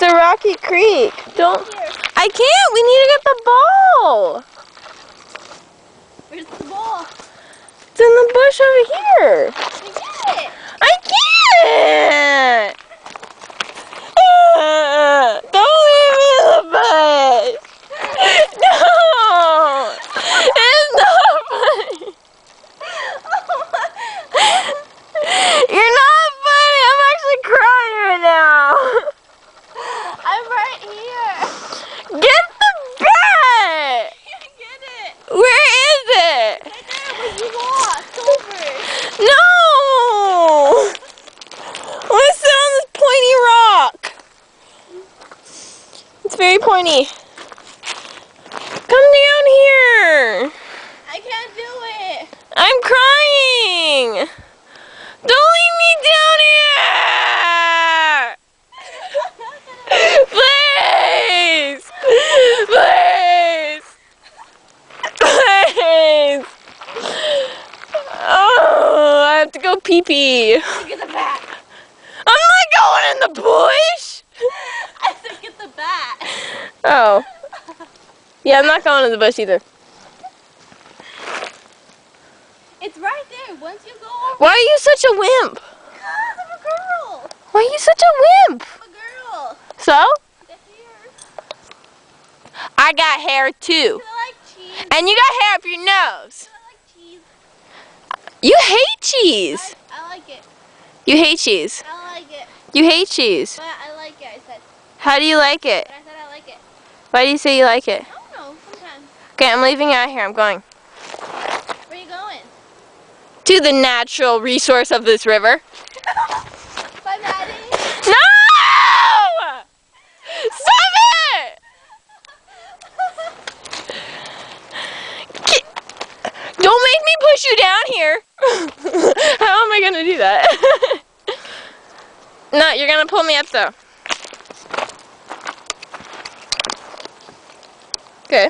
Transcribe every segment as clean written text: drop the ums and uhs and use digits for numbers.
a rocky creek. Don't. I can't. We need to get the ball. Where's the ball? It's in the bush over here. Get it. I can't. Don't leave me in the bush. No. It's not funny. You're not funny. I'm actually crying right now. I'm right here. Get the bat. Get it. Where is it? Right there where you walked over. No. I want to sit on this pointy rock. It's very pointy. Come down here. I can't do it. I'm crying. Don't leave me down here. Please. Please. Please. Oh, I have to go pee-pee. Get the bat. I'm not going in the bush. I said get the bat. Oh. Yeah, I'm not going in the bush either. It's right there. Once you go over. Why are you such a wimp? Because I'm a girl. Why are you such a wimp? I'm a girl. So? The hair. I got hair too. I like cheese. And you got hair up your nose. I like cheese. You hate cheese. I like it. You hate cheese. I like it. You hate cheese. But I like it, I said. How do you like it? But I said I like it. Why do you say you like it? I don't know. Sometimes. Okay, I'm leaving out here. I'm going Where are you going? to the natural resource of this river. Bye, Maddie. No! Stop it! Don't make me push you down here. How am I gonna do that? No, you're gonna pull me up though. Okay.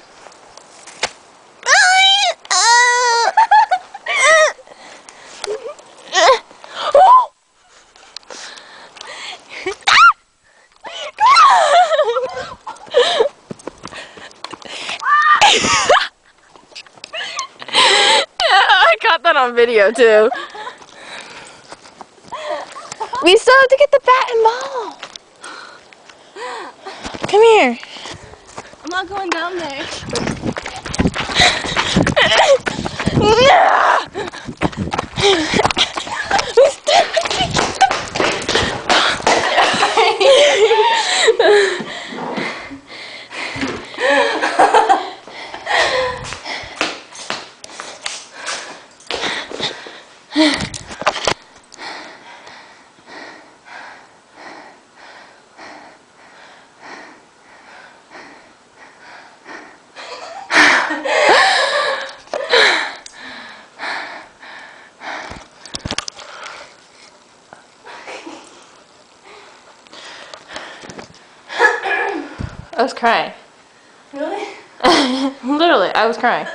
I caught that on video too. We still have to get the bat and ball. Come here. I'm not going down there. I was crying. Really? Literally, I was crying.